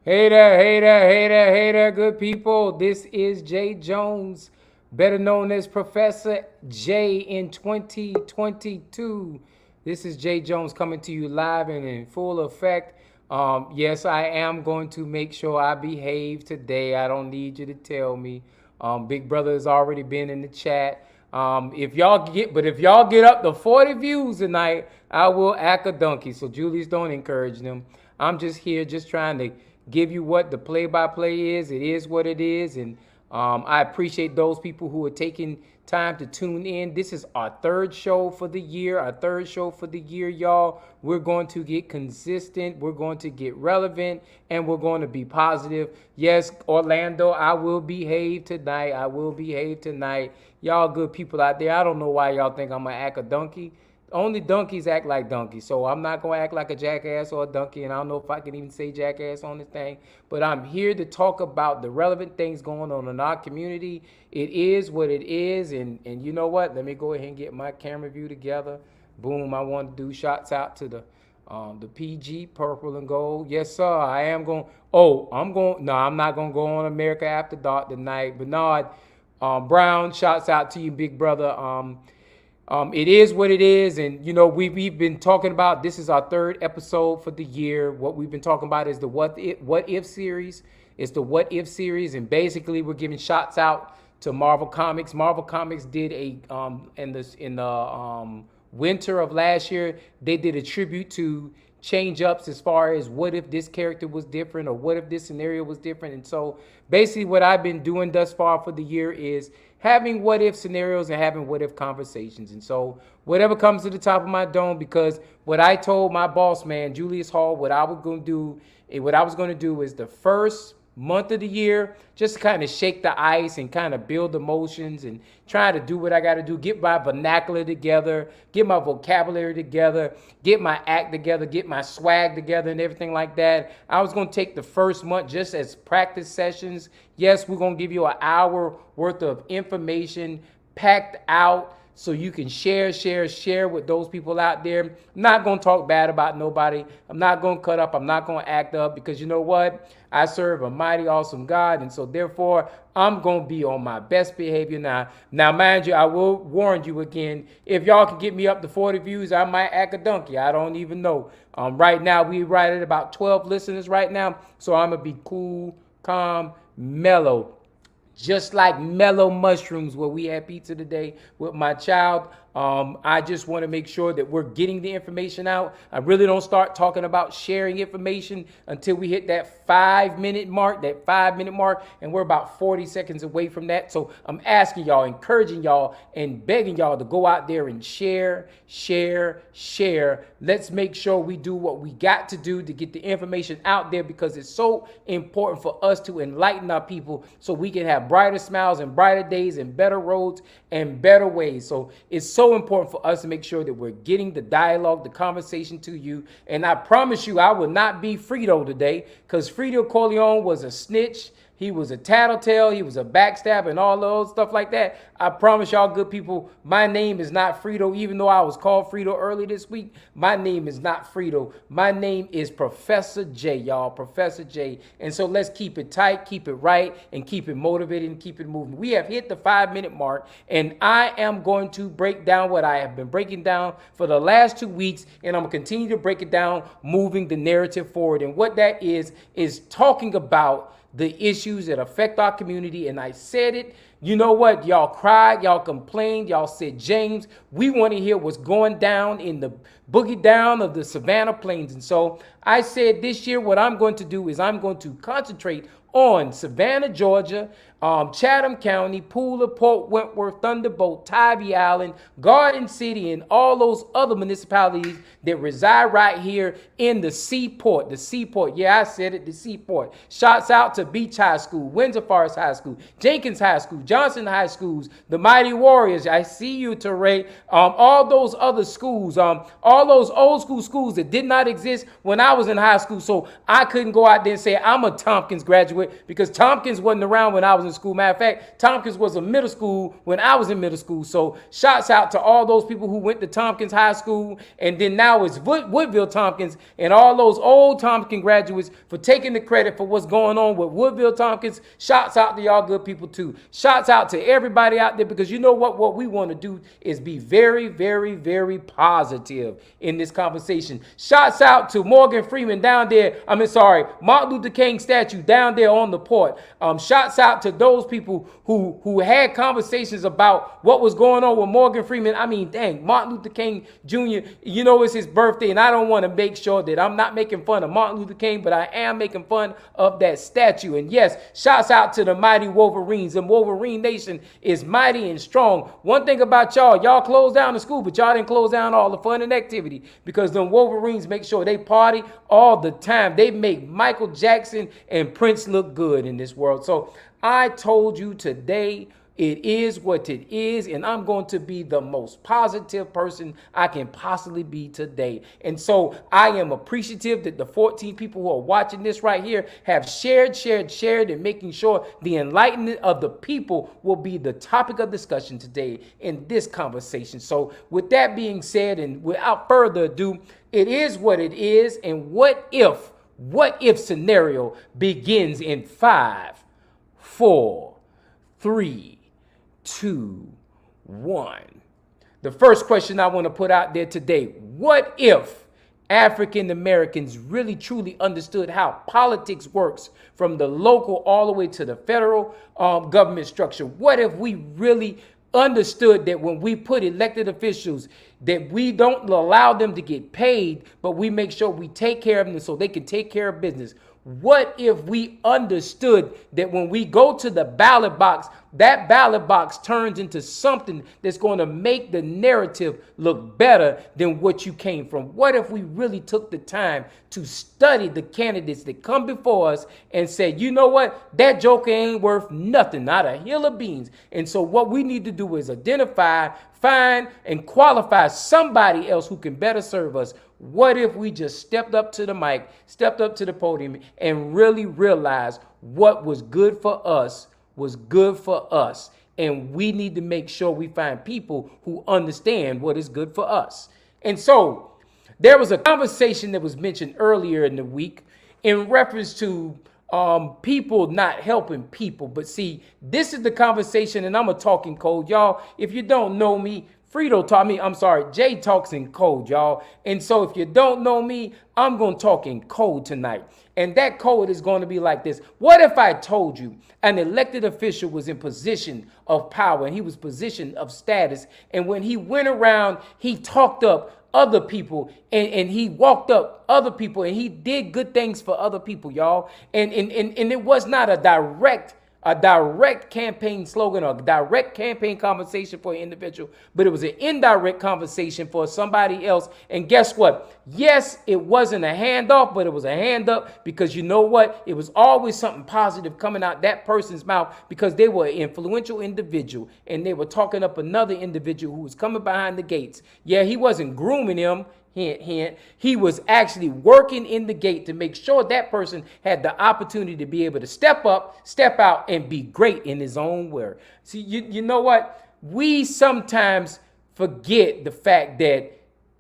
Hey there, hey there, hey there, hey there, good people. This is Jay Jones, better known as Professor J in 2022. This is Jay Jones coming to you live and in full effect. Yes, I am going to make sure I behave today. I don't need you to tell me. Big Brother has already been in the chat. If y'all get up to 40 views tonight, I will act a donkey. So Julius, don't encourage them. I'm just here, just trying to give you what the play-by-play is. It is what it is, and I appreciate those people who are taking time to tune in. This is our third show for the year. Y'all. We're going to get consistent. We're going to get relevant, and we're going to be positive. Yes, Orlando, I will behave tonight. Y'all good people out there. I don't know why y'all think I'm going to act a donkey. Only donkeys act like donkeys, so I'm not going to act like a jackass or a donkey, and I don't know if I can even say jackass on this thing, but I'm here to talk about the relevant things going on in our community. It is what it is, and you know what? Let me go ahead and get my camera view together. Boom, I want to do shots out to the PG, purple and gold. Yes, sir, I am going. I'm not going to go on America After Dark tonight. Bernard Brown, shouts out to you, big brother. It is what it is, and we've been talking about. This is our third episode for the year. What we've been talking about is the what if series. It's the what if series, and basically we're giving shots out to Marvel Comics. Marvel Comics did in the winter of last year, they did a tribute to change ups as far as what if this character was different or what if this scenario was different. And so basically what I've been doing thus far for the year is having what if scenarios and having what if conversations. And so whatever comes to the top of my dome, because what I told my boss man, Julius Hall, what I was going to do is the first month of the year, just kind of shake the ice and kind of build emotions and try to do what I got to do, get my vernacular together, get my vocabulary together, get my act together, get my swag together and everything like that. I was going to take the first month just as practice sessions. Yes, we're going to give you an hour worth of information packed out so you can share with those people out there. I'm not going to talk bad about nobody. I'm not going to cut up. I'm not going to act up, because you know what? I serve a mighty awesome God, and so therefore I'm going to be on my best behavior now. Now, mind you, I will warn you again, if y'all can get me up to 40 views, I might act a donkey. I don't even know. Right now, we right at about 12 listeners right now, so I'm going to be cool, calm, mellow. Just like mellow mushrooms where we had pizza today with my child. I just want to make sure that we're getting the information out. I really don't start talking about sharing information until we hit that 5 minute mark, and we're about 40 seconds away from that. So I'm asking y'all, encouraging y'all, and begging y'all to go out there and share. Let's make sure we do what we got to do to get the information out there, because it's so important for us to enlighten our people so we can have brighter smiles and brighter days and better roads and better ways. So it's so important for us to make sure that we're getting the dialogue, the conversation to you. And I promise you, I will not be Frito today, because Frito Corleone was a snitch. He was a tattletale. He was a backstabber and all those stuff like that. I promise y'all good people, my name is not Frito. Even though I was called Frito early this week, my name is not Frito. My name is Professor J, y'all. Professor J. And so let's keep it tight, keep it right, and keep it motivated and keep it moving. We have hit the 5 minute mark, and I am going to break down what I have been breaking down for the last 2 weeks, and I'm going to continue to break it down, moving the narrative forward. And what that is talking about the issues that affect our community. And I said it, you know what? Y'all cried, y'all complained, y'all said, James, we want to hear what's going down in the boogie down of the Savannah Plains. And so I said this year, what I'm going to do is I'm going to concentrate on Savannah, Georgia, Chatham County, Pooler, Port Wentworth, Thunderbolt, Tybee Island, Garden City, and all those other municipalities that reside right here in the seaport. The seaport, yeah, I said it, the seaport. Shouts out to Beach High School, Windsor Forest High School, Jenkins High School, Johnson High Schools, the Mighty Warriors. I see you, Teray. All those other schools, all those old school schools that did not exist when I was in high school. So I couldn't go out there and say I'm a Tompkins graduate because Tompkins wasn't around when I was in school. Matter of fact, Tompkins was a middle school when I was in middle school. So shouts out to all those people who went to Tompkins High School, and then now it's Woodville Tompkins, and all those old Tompkins graduates for taking the credit for what's going on with Woodville Tompkins. Shouts out to y'all good people too. Shouts out to everybody out there, because you know what we want to do is be very, very, very positive in this conversation. Shouts out to Morgan Freeman down there. Martin Luther King statue down there on the port. Shouts out to those people who had conversations about what was going on with Morgan Freeman. I mean, dang, Martin Luther King Jr., you know, it's his birthday, and I don't want to make sure that I'm not making fun of Martin Luther King, but I am making fun of that statue. And yes, shouts out to the mighty Wolverines. And Wolverine Nation is mighty and strong. One thing about y'all closed down the school, but y'all didn't close down all the fun and activity, because the Wolverines make sure they party all the time. They make Michael Jackson and Prince look good in this world. So I told you today, it is what it is, and I'm going to be the most positive person I can possibly be today. And so I am appreciative that the 14 people who are watching this right here have shared, and making sure the enlightenment of the people will be the topic of discussion today in this conversation. So with that being said, and without further ado, it is what it is, and what if scenario begins in 5, 4, 3, 2, 1. The first question I want to put out there today: what if African Americans really truly understood how politics works from the local all the way to the federal government structure? What if we really understood that when we put elected officials, that we don't allow them to get paid, but we make sure we take care of them so they can take care of business? What if we understood that when we go to the ballot box, that ballot box turns into something that's going to make the narrative look better than what you came from? What if we really took the time to study the candidates that come before us and said, you know what, that joker ain't worth nothing, not a hill of beans. And so what we need to do is identify, find, and qualify somebody else who can better serve us. What if we just stepped up to the mic, stepped up to the podium, and really realized what was good for us was good for us? And we need to make sure we find people who understand what is good for us. And so there was a conversation that was mentioned earlier in the week in reference to people not helping people. But see, this is the conversation, and I'm a talking code. Y'all, if you don't know me, Jay talks in code, y'all. And so if you don't know me, I'm going to talk in code tonight. And that code is going to be like this. What if I told you an elected official was in position of power, and he was position of status, and when he went around, he talked up other people, and he walked up other people, and he did good things for other people, y'all. And it was not a direct campaign slogan or direct campaign conversation for an individual, but it was an indirect conversation for somebody else. And guess what? Yes, it wasn't a handoff, but it was a hand up, because you know what? It was always something positive coming out that person's mouth, because they were an influential individual, and they were talking up another individual who was coming behind the gates. Yeah, he wasn't grooming him. Hint, hint. He was actually working in the gate to make sure that person had the opportunity to be able to step up, step out, and be great in his own way. See, you know what? We sometimes forget the fact that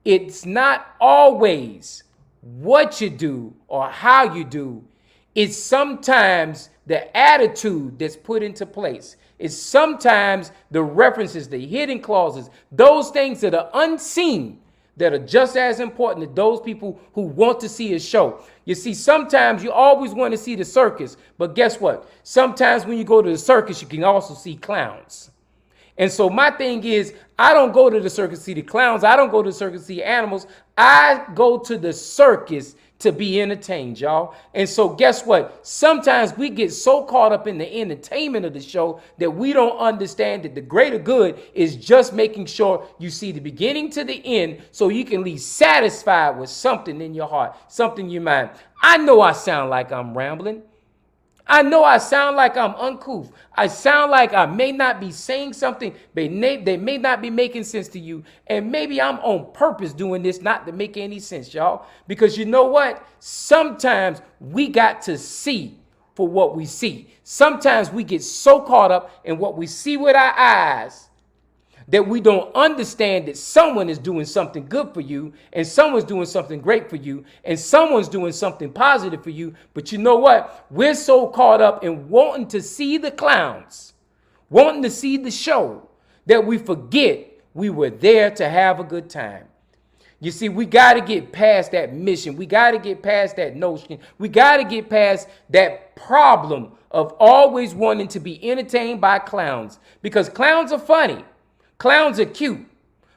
it's not always what you do or how you do. It's sometimes the attitude that's put into place. It's sometimes the references, the hidden clauses, those things that are unseen, that are just as important to those people who want to see a show. You see, sometimes you always want to see the circus, but guess what? Sometimes when you go to the circus, you can also see clowns. And so my thing is, I don't go to the circus to see the clowns. I don't go to the circus to see animals. I go to the circus to be entertained, y'all. And so guess what? Sometimes we get so caught up in the entertainment of the show that we don't understand that the greater good is just making sure you see the beginning to the end, so you can leave satisfied with something in your heart, something in your mind. I know I sound like I'm rambling. I know I sound like I'm uncouth. I sound like I may not be saying something, they may not be making sense to you. And maybe I'm on purpose doing this not to make any sense, y'all. Because you know what? Sometimes we got to see for what we see. Sometimes we get so caught up in what we see with our eyes that we don't understand that someone is doing something good for you, and someone's doing something great for you, and someone's doing something positive for you. But you know what? We're so caught up in wanting to see the clowns, wanting to see the show, that we forget we were there to have a good time. You see, we got to get past that mission. We got to get past that notion. We got to get past that problem of always wanting to be entertained by clowns, because clowns are funny. Clowns are cute,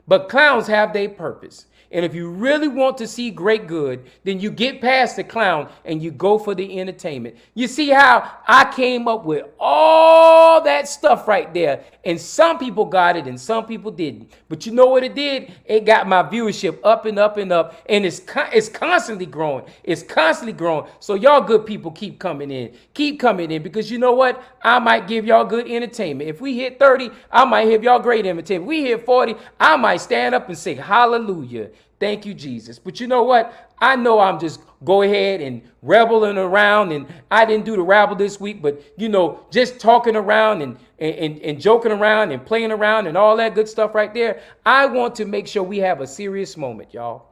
but clowns have their purpose. And if you really want to see great good, then you get past the clown and you go for the entertainment. You see how I came up with all that stuff right there. And some people got it and some people didn't. But you know what it did? It got my viewership up and up and up. And it's constantly growing. It's constantly growing. So y'all good people keep coming in. Keep coming in, because you know what? I might give y'all good entertainment. If we hit 30, I might give y'all great entertainment. If we hit 40, I might stand up and say hallelujah. Thank you, Jesus. But you know what? I know I'm just go ahead and reveling around, and I didn't do the rabble this week, but you know, just talking around and joking around and playing around and all that good stuff right there. I want to make sure we have a serious moment, y'all.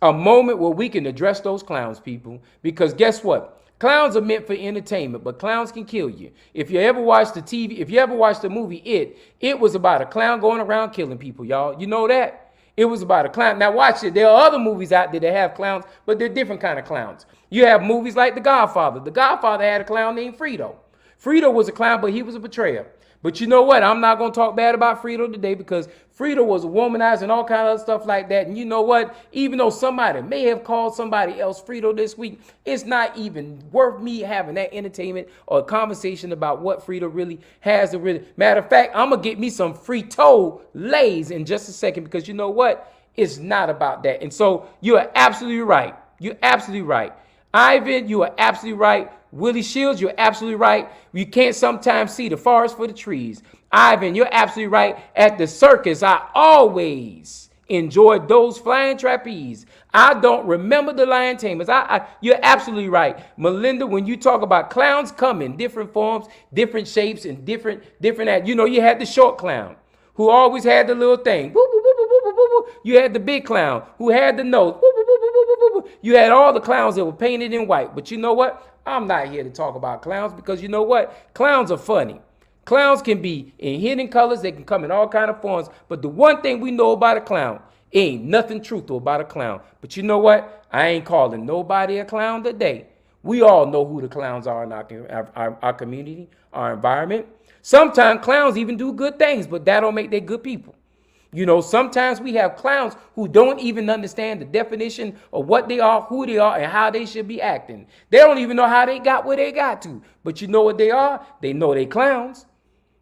A moment where we can address those clowns, people, because guess what? Clowns are meant for entertainment, but clowns can kill you. If you ever watched the TV, if you ever watched the movie It was about a clown going around killing people, y'all. You know that? It was about a clown. Now watch it. There are other movies out there that have clowns, but they're different kind of clowns. You have movies like The Godfather. The Godfather had a clown named Frito. Frito was a clown, but he was a betrayer. But you know what? I'm not going to talk bad about Frito today, because Frito was a womanizer and all kind of stuff like that. And you know what? Even though somebody may have called somebody else Frito this week, it's not even worth me having that entertainment or conversation about what Frito really has to really. Matter of fact, I'm going to get me some Frito-Lays in just a second, because you know what? It's not about that. And so you are absolutely right. You're absolutely right. Ivan, you are absolutely right. Willie Shields, you're absolutely right. You can't sometimes see the forest for the trees. Ivan, you're absolutely right. At the circus, I always enjoyed those flying trapeze. I don't remember the lion tamers. You're absolutely right. Melinda, when you talk about clowns come in different forms, different shapes, and different, you know, you had the short clown who always had the little thing. You had the big clown who had the nose. You had all the clowns that were painted in white. But you know what? I'm not here to talk about clowns, because you know what? Clowns are funny. Clowns can be in hidden colors. They can come in all kind of forms. But the one thing we know about a clown, ain't nothing truthful about a clown. But you know what? I ain't calling nobody a clown today. We all know who the clowns are in our community, our environment. Sometimes clowns even do good things, but that don't make them good people. You know, sometimes we have clowns who don't even understand the definition of what they are, who they are, and how they should be acting. They don't even know how they got where they got to. But you know what they are? They know they clowns.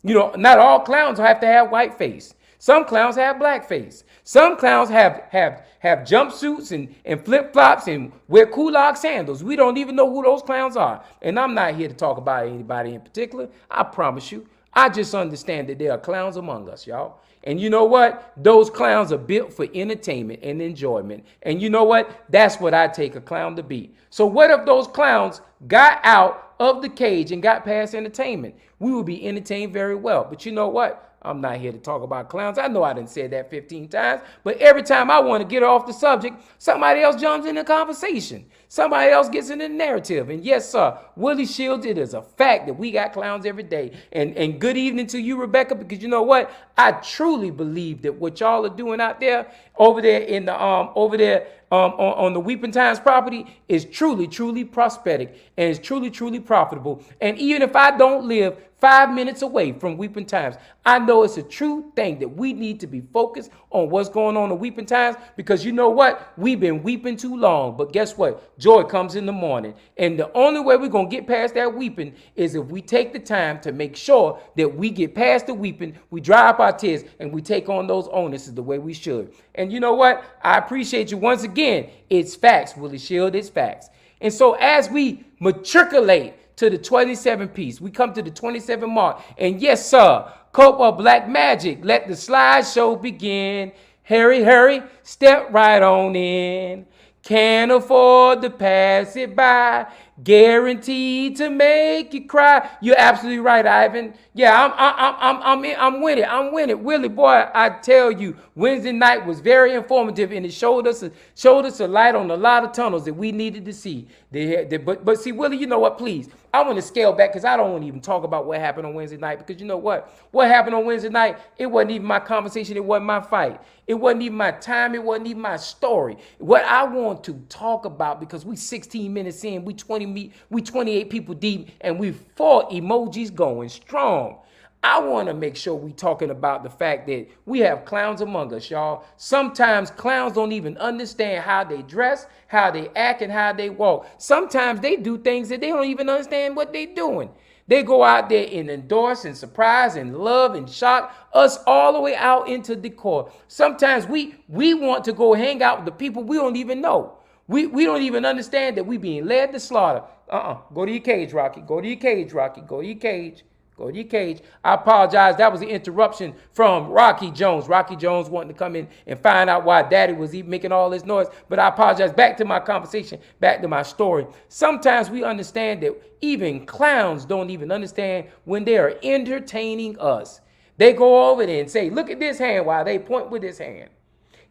You know, not all clowns have to have white face. Some clowns have black face. Some clowns have jumpsuits and flip-flops and wear kulog sandals. We don't even know who those clowns are. And I'm not here to talk about anybody in particular. I promise you. I just understand that there are clowns among us, y'all. And you know what? Those clowns are built for entertainment and enjoyment. And you know what? That's what I take a clown to be. So what if those clowns got out of the cage and got past entertainment? We would be entertained very well. But you know what? I'm not here to talk about clowns. I know I done said that 15 times, but every time I want to get off the subject, somebody else jumps in the conversation. Somebody else gets in the narrative. And yes, sir, Willie Shields, it is a fact that we got clowns every day. And good evening to you, Rebecca, because you know what? I truly believe that what y'all are doing out there, over there in the on the Weeping Times property is truly, truly prosthetic and is truly, truly profitable. And even if I don't live 5 minutes away from Weeping Times, I know it's a true thing that we need to be focused on what's going on in Weeping Times, because you know what? We've been weeping too long. But guess what? Joy comes in the morning. And the only way we're going to get past that weeping is if we take the time to make sure that we get past the weeping, we dry up our tears, and we take on those onuses the way we should. And you know what? I appreciate you once again. It's facts, Willie Shield. It's facts. And so as we matriculate to the 27 piece. We come to the 27 mark. And yes, sir, Cope of Black Magic. Let the slideshow begin. Hurry, hurry, step right on in. Can't afford to pass it by. Guaranteed to make you cry. You're absolutely right, Ivan. Yeah, I'm with it. I'm with it. Willie, boy, I tell you, Wednesday night was very informative, and it showed us a light on a lot of tunnels that we needed to see. But see, Willie, you know what? Please, I want to scale back because I don't want to even talk about what happened on Wednesday night, because you know what? What happened on Wednesday night? It wasn't even my conversation. It wasn't my fight. It wasn't even my time. It wasn't even my story. What I want to talk about, because we 16 minutes in, we 28 people deep, and we 4 emojis going strong. I want to make sure we talking about the fact that we have clowns among us, y'all. Sometimes clowns don't even understand how they dress, how they act, and how they walk. Sometimes they do things that they don't even understand what they're doing. They go out there and endorse and surprise and love and shock us all the way out into decor. Sometimes we want to go hang out with the people we don't even know. We don't even understand that we being led to slaughter. Go to your cage, Rocky. Go to your cage, Rocky. Go to your cage. Go to your cage. I apologize. That was an interruption from Rocky Jones. Rocky Jones wanting to come in and find out why Daddy was even making all this noise. But I apologize. Back to my conversation. Back to my story. Sometimes we understand that even clowns don't even understand when they are entertaining us. They go over there and say, look at this hand, while they point with this hand.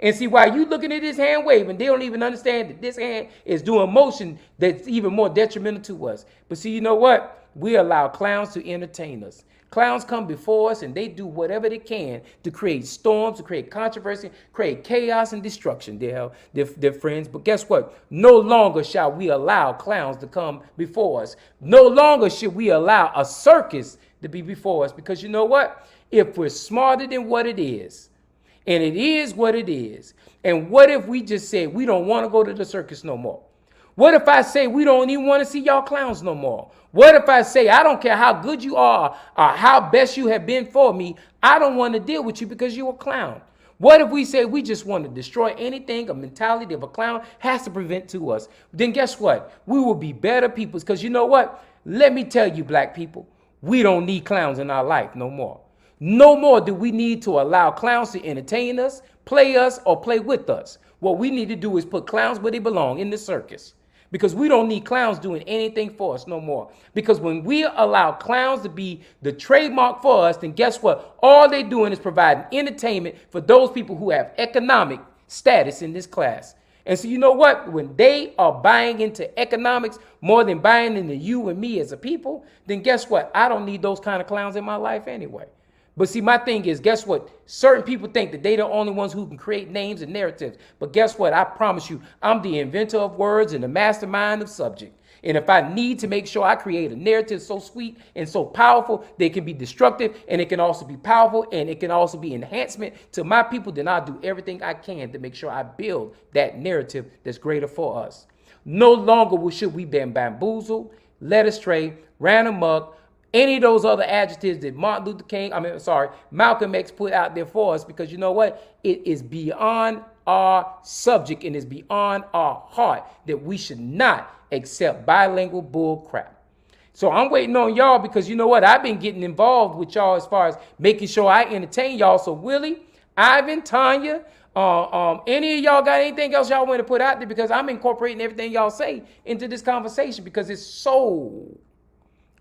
And see, while you looking at this hand waving, they don't even understand that this hand is doing motion that's even more detrimental to us. But see, you know what? We allow clowns to entertain us. Clowns come before us and they do whatever they can to create storms, to create controversy, create chaos and destruction, dear friends. But guess what? No longer shall we allow clowns to come before us. No longer should we allow a circus to be before us, because you know what? If we're smarter than what it is, and it is what it is, and what if we just say we don't want to go to the circus no more? What if I say we don't even want to see y'all clowns no more? What if I say I don't care how good you are or how best you have been for me, I don't want to deal with you because you're a clown? What if we say we just want to destroy anything a mentality of a clown has to prevent to us? Then guess what? We will be better people, because you know what? Let me tell you, black people, we don't need clowns in our life no more. No more do we need to allow clowns to entertain us, or play with us. What we need to do is put clowns where they belong, in the circus. Because we don't need clowns doing anything for us no more. Because when we allow clowns to be the trademark for us, then guess what? All they're doing is providing entertainment for those people who have economic status in this class. And so you know what? When they are buying into economics more than buying into you and me as a people, then guess what? I don't need those kind of clowns in my life anyway. But see, my thing is, guess what? Certain people think that they're the only ones who can create names and narratives. But guess what? I promise you, I'm the inventor of words and the mastermind of subject. And if I need to make sure I create a narrative so sweet and so powerful, they can be destructive, and it can also be powerful, and it can also be enhancement to my people, then I'll do everything I can to make sure I build that narrative that's greater for us. No longer should we be bamboozled, led astray, ran amok, any of those other adjectives that Malcolm X put out there for us, because you know what? It is beyond our subject and is beyond our heart that we should not accept bilingual bull crap. So I'm waiting on y'all, because you know what? I've been getting involved with y'all as far as making sure I entertain y'all. So Willie, Ivan, Tanya, any of y'all got anything else y'all want to put out there? Because I'm incorporating everything y'all say into this conversation, because it's so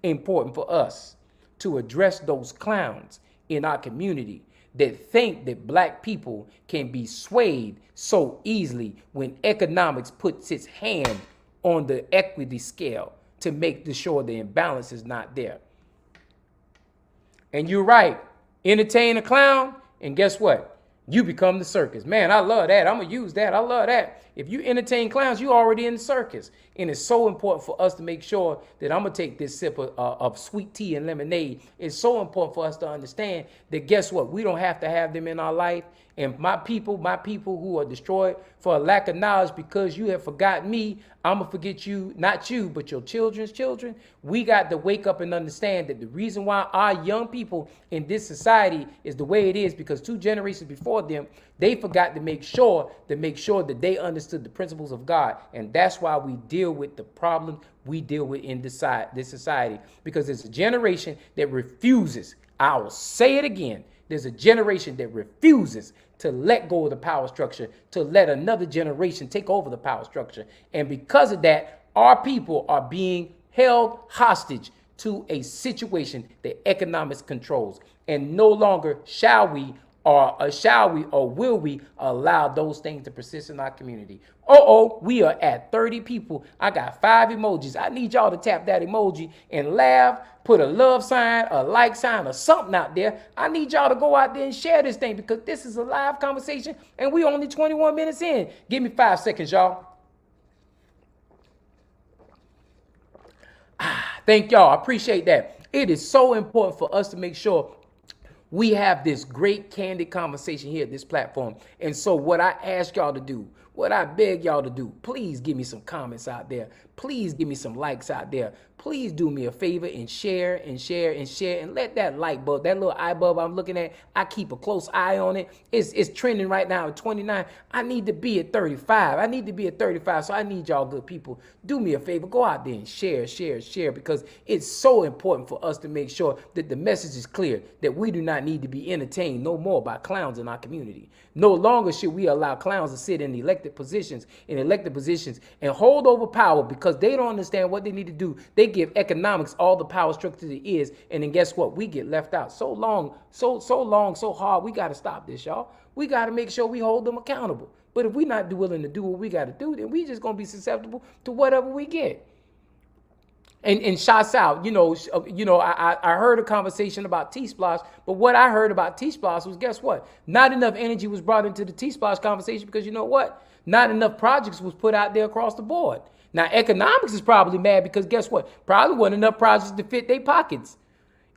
important for us to address those clowns in our community that think that black people can be swayed so easily when economics puts its hand on the equity scale to make sure the imbalance is not there. And you're right. Entertain a clown, and guess what? You become the circus. Man, I love that. I'm going to use that. I love that. If you entertain clowns, you're already in the circus. And it's so important for us to make sure that I'm going to take this sip of sweet tea and lemonade. It's so important for us to understand that, guess what? We don't have to have them in our life. And my people who are destroyed for a lack of knowledge, because you have forgotten me, I'm going to forget you, not you, but your children's children. We got to wake up and understand that the reason why our young people in this society is the way it is, because 2 generations before them, they forgot to make sure that they understood the principles of God. And that's why we deal with the problem we deal with in this society, because there's a generation that refuses. I will say it again. There's a generation that refuses to let go of the power structure, to let another generation take over the power structure. And because of that, our people are being held hostage to a situation that economics controls. And no longer shall we or will we allow those things to persist in our community. We are at 30 people. I got 5 emojis. I need y'all to tap that emoji and laugh, put a love sign, a like sign, or something out there. I need y'all to go out there and share this thing, because this is a live conversation and we only 21 minutes in. Give me 5 seconds, y'all. Thank y'all. I appreciate that. It is so important for us to make sure we have this great candid conversation here at this platform. And so what I ask y'all to do, what I beg y'all to do, please give me some comments out there. Please give me some likes out there. Please do me a favor and share and share and share, and let that light bulb, that little eye bulb I'm looking at, I keep a close eye on it. It's trending right now at 29. I need to be at 35. I need to be at 35. So I need y'all good people. Do me a favor. Go out there and share, because it's so important for us to make sure that the message is clear, that we do not need to be entertained no more by clowns in our community. No longer should we allow clowns to sit in elected positions and hold over power, because they don't understand what they need to do. They give economics all the power structure it is, and then guess what? We get left out. So hard. We got to stop this, y'all. We got to make sure we hold them accountable. But if we're not willing to do what we got to do, then we just going to be susceptible to whatever we get. And shots out, I heard a conversation about T-Splosh, but what I heard about T-Splosh was, guess what? Not enough energy was brought into the T-Splosh conversation, because you know what? Not enough projects was put out there across the board. Now, economics is probably mad because guess what? Probably wasn't enough projects to fit their pockets.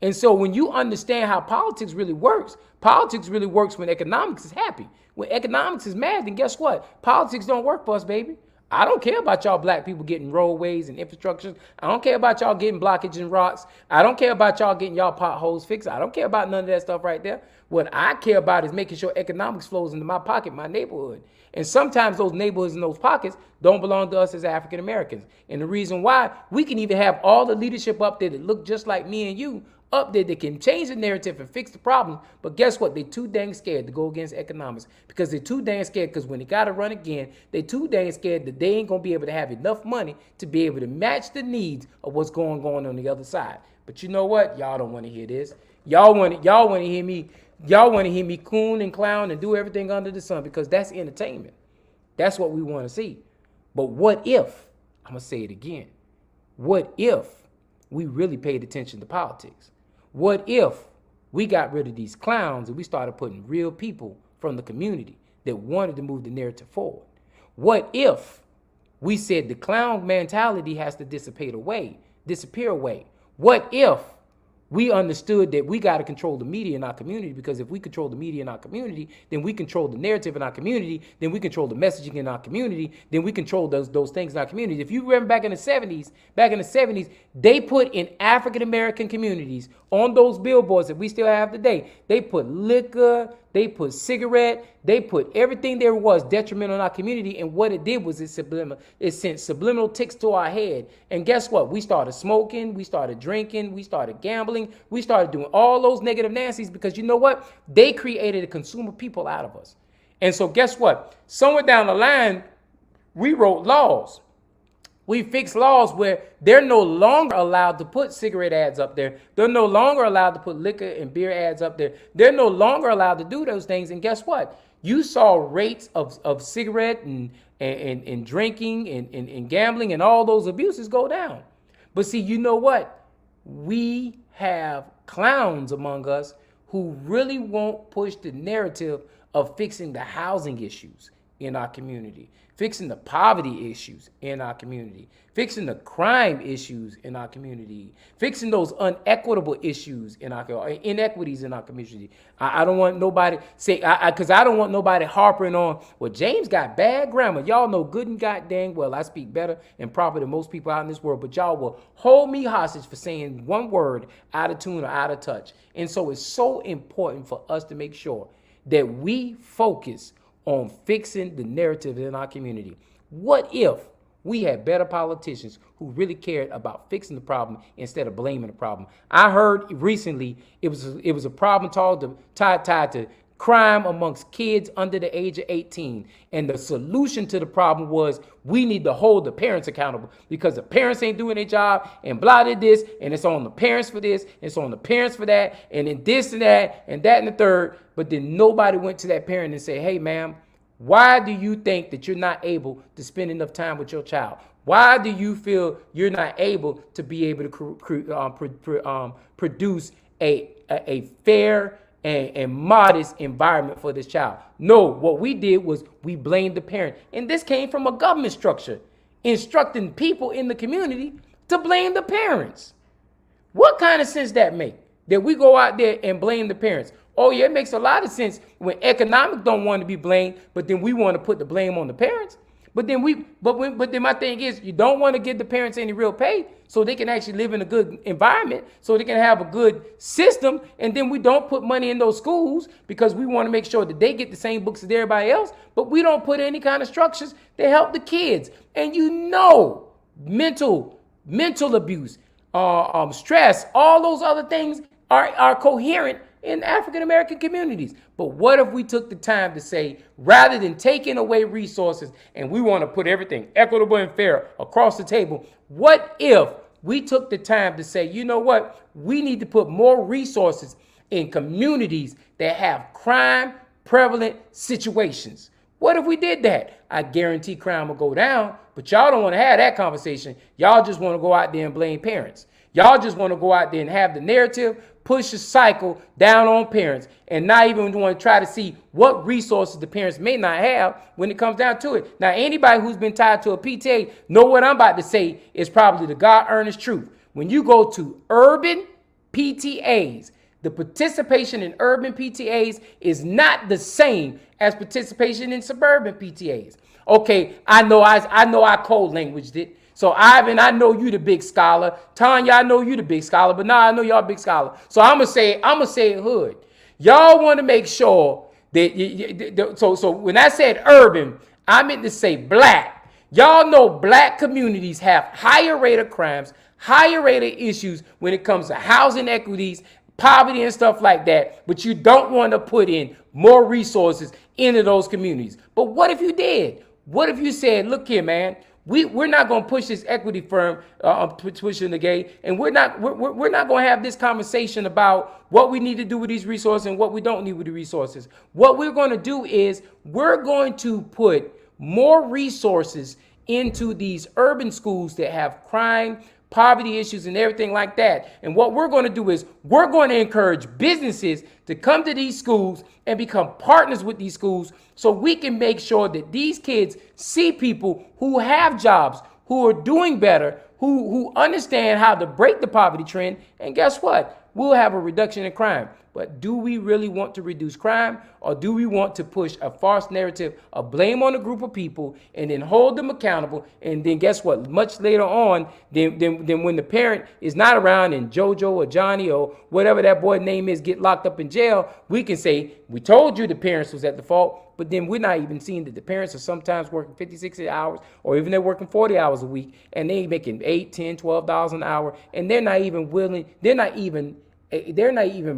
And so when you understand how politics really works when economics is happy. When economics is mad, then guess what? Politics don't work for us, baby. I don't care about y'all black people getting roadways and infrastructure. I don't care about y'all getting blockage and rocks. I don't care about y'all getting y'all potholes fixed. I don't care about none of that stuff right there. What I care about is making sure economics flows into my pocket, my neighborhood. And sometimes those neighborhoods and those pockets don't belong to us as African Americans. And the reason why, we can even have all the leadership up there that look just like me and you up there that can change the narrative and fix the problem. But guess what? They're too dang scared to go against economics, because they're too dang scared, because when they got to run again, they're too dang scared that they ain't going to be able to have enough money to be able to match the needs of what's going on the other side. But you know what? Y'all don't want to hear this. Y'all want to hear me coon and clown and do everything under the sun, because that's entertainment. That's what we want to see. But what if, I'm going to say it again, what if we really paid attention to politics? What if we got rid of these clowns and we started putting real people from the community that wanted to move the narrative forward? What if we said the clown mentality has to disappear away? What if we understood that we got to control the media in our community? Because if we control the media in our community, then we control the narrative in our community, then we control the messaging in our community, then we control those things in our community. If you remember back in the 70s, they put in African American communities on those billboards that we still have today, they put liquor, they put cigarette, they put everything there was detrimental in our community. And what it did was it sent subliminal ticks to our head. And guess what? We started smoking, we started drinking, we started gambling, we started doing all those negative Nancy's, because you know what? They created a consumer people out of us. And so guess what? Somewhere down the line, we wrote laws. We fixed laws where they're no longer allowed to put cigarette ads up there. They're no longer allowed to put liquor and beer ads up there. They're no longer allowed to do those things. And guess what? You saw rates of cigarette and drinking and gambling and all those abuses go down. But see, you know what? We have clowns among us who really won't push the narrative of fixing the housing issues. in our community, fixing the poverty issues in our community, fixing the crime issues in our community, fixing those unequitable issues in our inequities in our community. I don't want nobody say because I don't want nobody harping on, well, James got bad grammar. Y'all know good and goddamn well I speak better and proper than most people out in this world, but y'all will hold me hostage for saying one word out of tune or out of touch. And so it's so important for us to make sure that we focus on fixing the narrative in our community. What if we had better politicians who really cared about fixing the problem instead of blaming the problem? I heard recently it was a problem tied to crime amongst kids under the age of 18. And the solution to the problem was we need to hold the parents accountable because the parents ain't doing their job and blah did this, and it's on the parents for this, it's on the parents for that, and then this and that and the third. But then nobody went to that parent and said, hey, ma'am, why do you think that you're not able to spend enough time with your child? Why do you feel you're not able to be able to produce a fair and modest environment for this child? No, what we did was we blamed the parent. And this came from a government structure instructing people in the community to blame the parents. What kind of sense that make? That we go out there and blame the parents? Oh yeah, it makes a lot of sense when economics don't want to be blamed, but then we want to put the blame on the parents. But then my thing is, you don't want to give the parents any real pay so they can actually live in a good environment, so they can have a good system. And then we don't put money in those schools because we want to make sure that they get the same books as everybody else. But we don't put any kind of structures to help the kids. And mental abuse, stress, all those other things are coherent in African-American communities. But what if we took the time to say, rather than taking away resources and we want to put everything equitable and fair across the table, what if we took the time to say, you know what, we need to put more resources in communities that have crime prevalent situations? What if we did that? I guarantee crime will go down, but y'all don't want to have that conversation. Y'all just want to go out there and blame parents. Y'all just want to go out there and have the narrative, push a cycle down on parents, and not even want to try to see what resources the parents may not have when it comes down to it. Now, anybody who's been tied to a PTA know what I'm about to say is probably the God-earnest truth. When you go to urban PTAs, the participation in urban PTAs is not the same as participation in suburban PTAs. Okay, I know I code languaged it. So Ivan, I know you the big scholar. Tanya, I know you the big scholar, but now I know y'all big scholar. So I'm gonna say it hood. Y'all want to make sure that so when I said urban, I meant to say black. Y'all know black communities have higher rate of crimes, higher rate of issues when it comes to housing equities, poverty and stuff like that, but you don't want to put in more resources into those communities. But what if you did? What if you said, look here, man, we're not going to push this equity firm pushing the gay, and we're not going to have this conversation about what we need to do with these resources and what we don't need with the resources. What we're going to do is we're going to put more resources into these urban schools that have crime, poverty issues and everything like that. And what we're going to do is we're going to encourage businesses to come to these schools and become partners with these schools so we can make sure that these kids see people who have jobs, who are doing better, who understand how to break the poverty trend. And guess what? We'll have a reduction in crime. But do we really want to reduce crime, or do we want to push a false narrative of blame on a group of people and then hold them accountable? And then guess what? Much later on, then when the parent is not around and JoJo or Johnny or whatever that boy's name is get locked up in jail, we can say, we told you the parents was at the fault. But then we're not even seeing that the parents are sometimes working 50, 60 hours, or even they're working 40 hours a week, and they making $8, $10, $12 an hour, and they're not even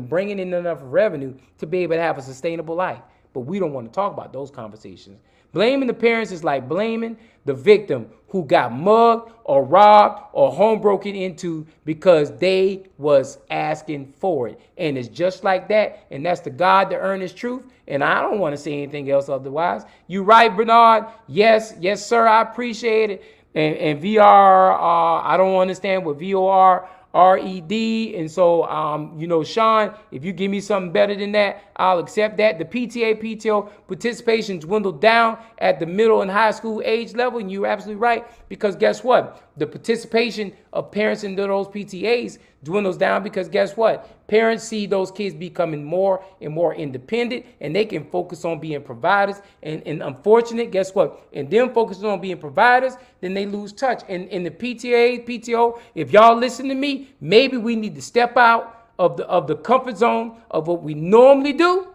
bringing in enough revenue to be able to have a sustainable life. But we don't want to talk about those conversations. Blaming the parents is like blaming the victim who got mugged or robbed or home broken into because they was asking for it. And it's just like that. And that's the God-earnest truth. And I don't want to say anything else otherwise. You right, Bernard? Yes, sir, I appreciate it. And VR, I don't understand what VOR RED. And so, you know, Sean, if you give me something better than that, I'll accept that. The PTA, PTO participation dwindled down at the middle and high school age level. And you're absolutely right, because guess what? The participation of parents in those PTAs dwindles down because guess what? Parents see those kids becoming more and more independent, and they can focus on being providers. And unfortunate, guess what? And them focusing on being providers, then they lose touch. And in the PTA, PTO, if y'all listen to me, maybe we need to step out of the comfort zone of what we normally do.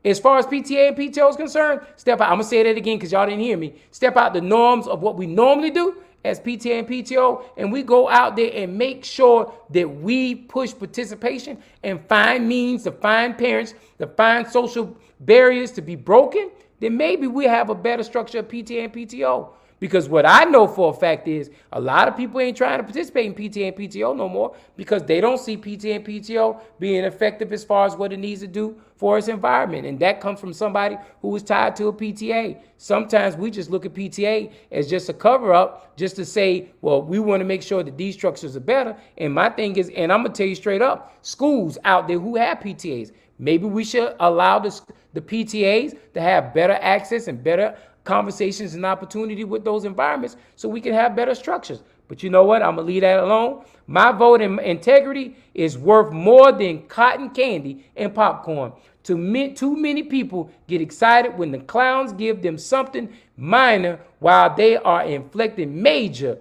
As far as PTA and PTO is concerned, step out. I'm going to say that again because y'all didn't hear me. Step out the norms of what we normally do as PTA and PTO, and we go out there and make sure that we push participation and find means to find parents, to find social barriers to be broken, then maybe we have a better structure of PTA and PTO. Because what I know for a fact is a lot of people ain't trying to participate in PTA and PTO no more because they don't see PTA and PTO being effective as far as what it needs to do for its environment. And that comes from somebody who is tied to a PTA. Sometimes we just look at PTA as just a cover up just to say, well, we want to make sure that these structures are better. And my thing is, and I'm going to tell you straight up, schools out there who have PTAs, maybe we should allow the PTAs to have better access and better conversations and opportunity with those environments so we can have better structures. But you know what? I'm going to leave that alone. My vote in integrity is worth more than cotton candy and popcorn. Too many people get excited when the clowns give them something minor while they are inflicting major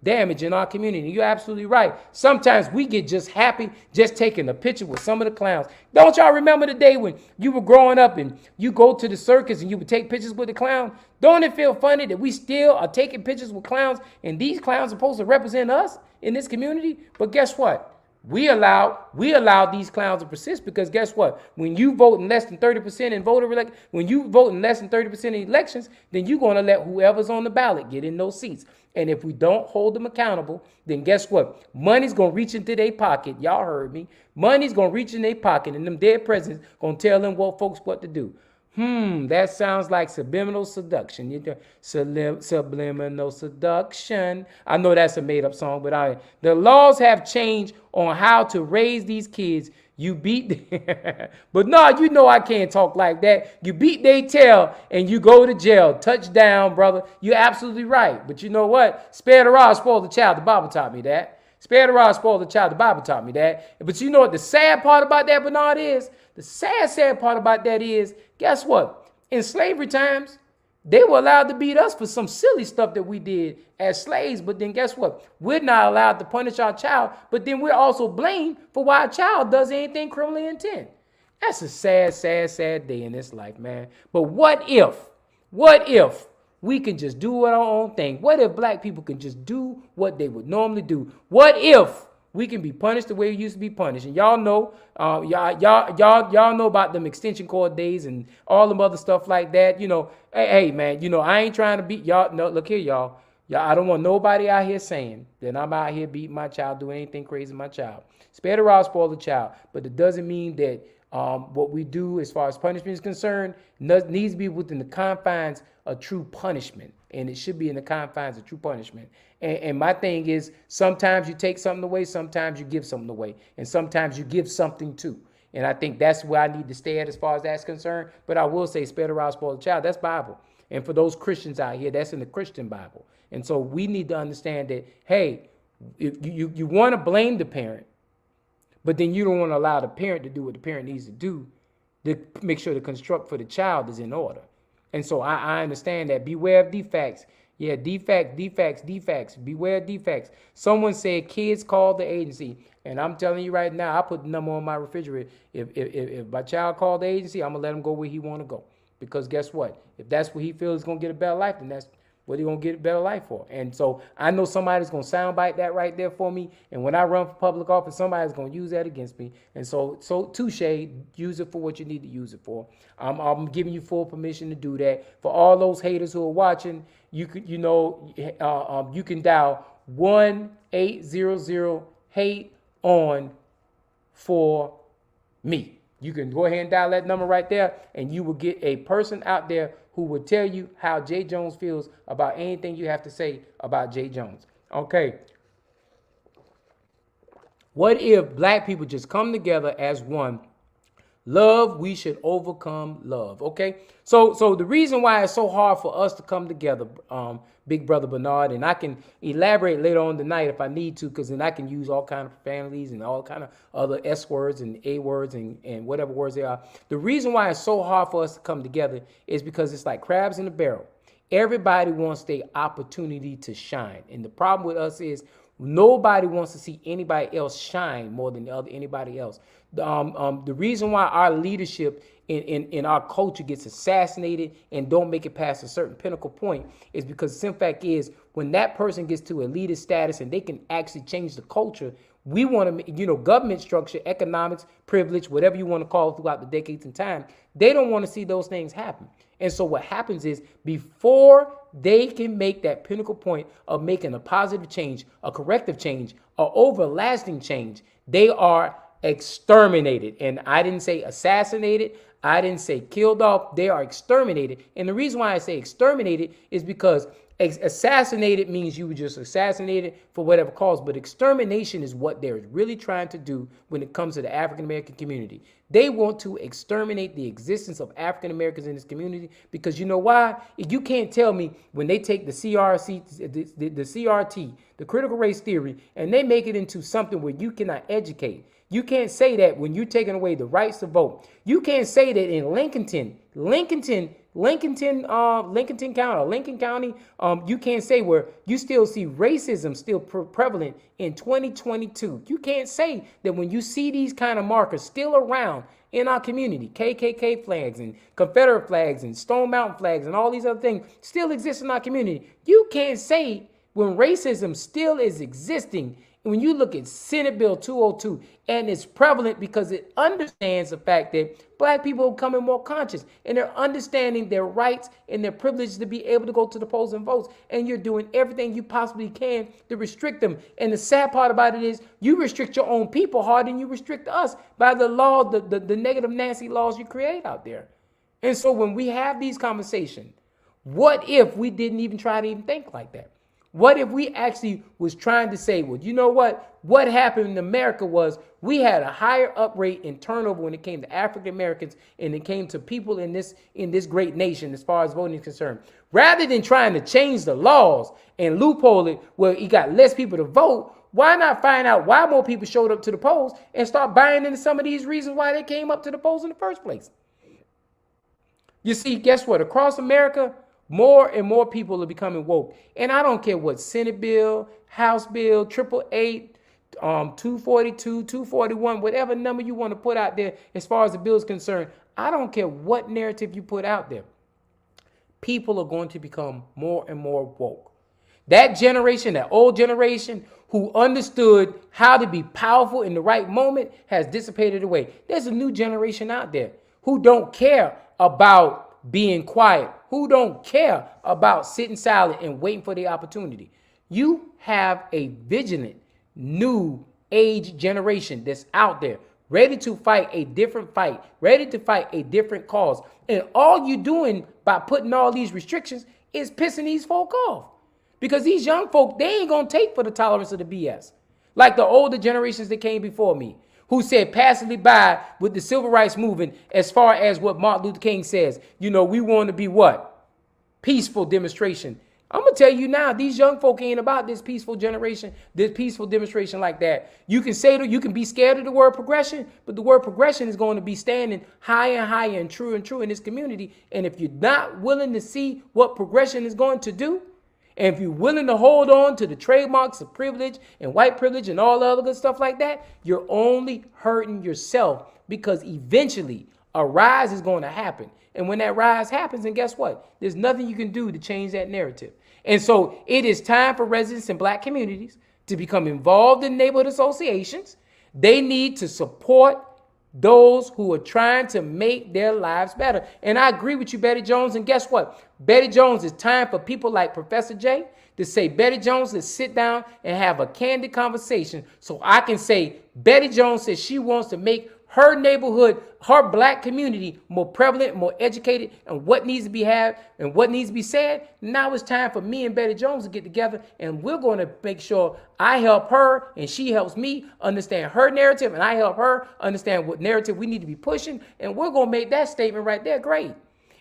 damage in our community. You're absolutely right. Sometimes we get just happy just taking a picture with some of the clowns. Don't y'all remember the day when you were growing up and you go to the circus and you would take pictures with the clowns? Don't it feel funny that we still are taking pictures with clowns and these clowns are supposed to represent us in this community? But guess what? We allow these clowns to persist because guess what? When you vote in less than 30% in when you vote in less than 30% in elections, then you're going to let whoever's on the ballot get in those seats. And if we don't hold them accountable, then guess what? Money's going to reach into their pocket. Y'all heard me. Money's going to reach in their pocket and them dead presidents going to tell them what to do. That sounds like subliminal seduction. Subliminal seduction. I know that's a made-up song, but the laws have changed on how to raise these kids. You beat but no, you know I can't talk like that. You beat they tail and you go to jail. Touchdown, brother. You're absolutely right. But you know what? Spare the rod, spoil the child. The Bible taught me that. Spare the rod, spoil the child. The Bible taught me that. But you know what the sad part about that, Bernard, is? The sad part about that is, guess what? In slavery times, they were allowed to beat us for some silly stuff that we did as slaves. But then guess what? We're not allowed to punish our child. But then we're also blamed for why a child does anything criminally intent. That's a sad day in this life, man. But what if we can just do our own thing? What if black people can just do what they would normally do? What if we can be punished the way we used to be punished? And y'all know, y'all know about them extension cord days and all them other stuff like that. You know, hey man, you know, I ain't trying to beat y'all. No, look here, y'all. I don't want nobody out here saying that I'm out here beating my child, doing anything crazy to my child. Spare the rod, spoil the child. But it doesn't mean that what we do as far as punishment is concerned needs to be within the confines of true punishment. And it should be in the confines of true punishment. And my thing is, sometimes you take something away, sometimes you give something away, and sometimes you give something too. And I think that's where I need to stay at as far as that's concerned. But I will say, spare the rod, spoil the child. That's Bible. And for those Christians out here, that's in the Christian Bible. And so we need to understand that, hey, if you want to blame the parent, but then you don't want to allow the parent to do what the parent needs to do to make sure the construct for the child is in order. And so I understand that. Beware of defects. Yeah, defects. Beware of defects. Someone said kids called the agency. And I'm telling you right now, I put the number on my refrigerator. If my child called the agency, I'm going to let him go where he want to go. Because guess what? If that's where he feels he's going to get a better life, then that's what he's going to get a better life for. And so I know somebody's going to soundbite that right there for me. And when I run for public office, somebody's going to use that against me. And so touche, use it for what you need to use it for. I'm giving you full permission to do that. For all those haters who are watching, you can dial 1-800-HATE on for me. You can go ahead and dial that number right there, and you will get a person out there who will tell you how Jay Jones feels about anything you have to say about Jay Jones. Okay. What if black people just come together as one? Love, we should overcome love. Okay. So the reason why it's so hard for us to come together, Big Brother Bernard, and I can elaborate later on tonight if I need to, because then I can use all kind of profanities and all kind of other S words and A words and whatever words they are. The reason why it's so hard for us to come together is because it's like crabs in a barrel. Everybody wants their opportunity to shine. And the problem with us is nobody wants to see anybody else shine more than anybody else. The reason why our leadership in our culture gets assassinated and don't make it past a certain pinnacle point is because the simple fact is when that person gets to a leader status and they can actually change the culture, we want to, government structure, economics, privilege, whatever you want to call it throughout the decades and time, they don't want to see those things happen. And so what happens is before they can make that pinnacle point of making a positive change, a corrective change, an everlasting change, they are exterminated. And I didn't say assassinated. I didn't say killed off. They are exterminated. And the reason why I say exterminated is because assassinated means you were just assassinated for whatever cause, but extermination is what they're really trying to do when it comes to the African American community. They want to exterminate the existence of African Americans in this community because you know why? You can't tell me when they take the CRT, the critical race theory, and they make it into something where you cannot educate. You can't say that when you're taking away the rights to vote. You can't say that in Lincoln County, you can't say where you still see racism still prevalent in 2022. You can't say that when you see these kind of markers still around in our community, KKK flags and Confederate flags and Stone Mountain flags and all these other things still exist in our community. You can't say when racism still is existing. When you look at Senate Bill 202, and it's prevalent because it understands the fact that black people are becoming more conscious and they're understanding their rights and their privilege to be able to go to the polls and vote. And you're doing everything you possibly can to restrict them. And the sad part about it is you restrict your own people harder than you restrict us by the law, the negative Nancy laws you create out there. And so when we have these conversations, what if we didn't even try to even think like that? What if we actually was trying to say, well, you know what? What happened in America was we had a higher up rate in turnover when it came to African Americans and it came to people in this great nation as far as voting is concerned. Rather than trying to change the laws and loophole it where you got less people to vote, why not find out why more people showed up to the polls and start buying into some of these reasons why they came up to the polls in the first place? You see, guess what? Across America, more and more people are becoming woke. And I don't care what Senate bill, House bill, 888, 242, 241, whatever number you want to put out there as far as the bill is concerned. I don't care what narrative you put out there. People are going to become more and more woke. That generation, that old generation who understood how to be powerful in the right moment has dissipated away. There's a new generation out there who don't care about being quiet, who don't care about sitting silent and waiting for the opportunity. You have a vigilant, new age generation that's out there, ready to fight a different fight, ready to fight a different cause. And all you're doing by putting all these restrictions is pissing these folk off. Because these young folk, they ain't going to take for the tolerance of the BS. Like the older generations that came before me, who said passively by with the civil rights movement as far as what Martin Luther King says. You know, we want to be what? Peaceful demonstration. I'm going to tell you now, these young folk ain't about this peaceful generation, this peaceful demonstration like that. You can say that you can be scared of the word progression, but the word progression is going to be standing higher and higher and true in this community. And if you're not willing to see what progression is going to do, and if you're willing to hold on to the trademarks of privilege and white privilege and all the other good stuff like that, you're only hurting yourself because eventually a rise is going to happen. And when that rise happens, and guess what? There's nothing you can do to change that narrative. And so it is time for residents in black communities to become involved in neighborhood associations. They need to support those who are trying to make their lives better. And I agree with you, Betty Jones. And guess what? Betty Jones, it's time for people like Professor J to say, Betty Jones, let's sit down and have a candid conversation so I can say, Betty Jones says she wants to make her neighborhood, her black community more prevalent, more educated, and what needs to be had and what needs to be said. Now it's time for me and Betty Jones to get together, and we're going to make sure I help her and she helps me understand her narrative, and I help her understand what narrative we need to be pushing, and we're going to make that statement right there great.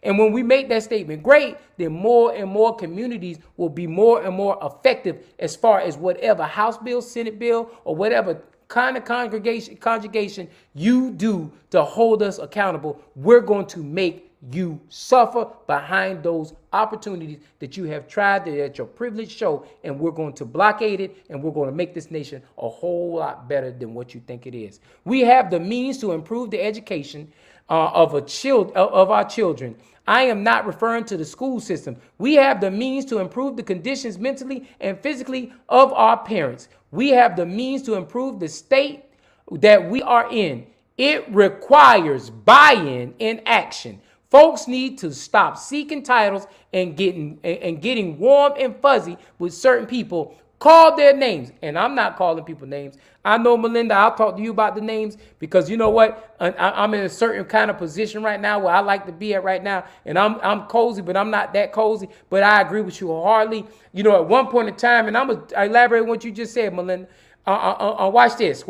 And when we make that statement great, then more and more communities will be more and more effective as far as whatever House bill, Senate bill, or whatever kind of conjugation you do to hold us accountable. We're going to make you suffer behind those opportunities that you have tried to at your privilege show, and we're going to blockade it, and we're going to make this nation a whole lot better than what you think it is. We have the means to improve the education of our children. I am not referring to the school system. We have the means to improve the conditions mentally and physically of our parents. We have the means to improve the state that we are in. It requires buy-in and action. Folks need to stop seeking titles and getting warm and fuzzy with certain people. Call their names. And I'm not calling people names. I know, Melinda, I'll talk to you about the names because you know what? I'm in a certain kind of position right now where I like to be at right now. And I'm cozy, but I'm not that cozy. But I agree with you wholeheartedly. You know, at one point in time, and I'm going to elaborate on what you just said, Melinda. Watch this.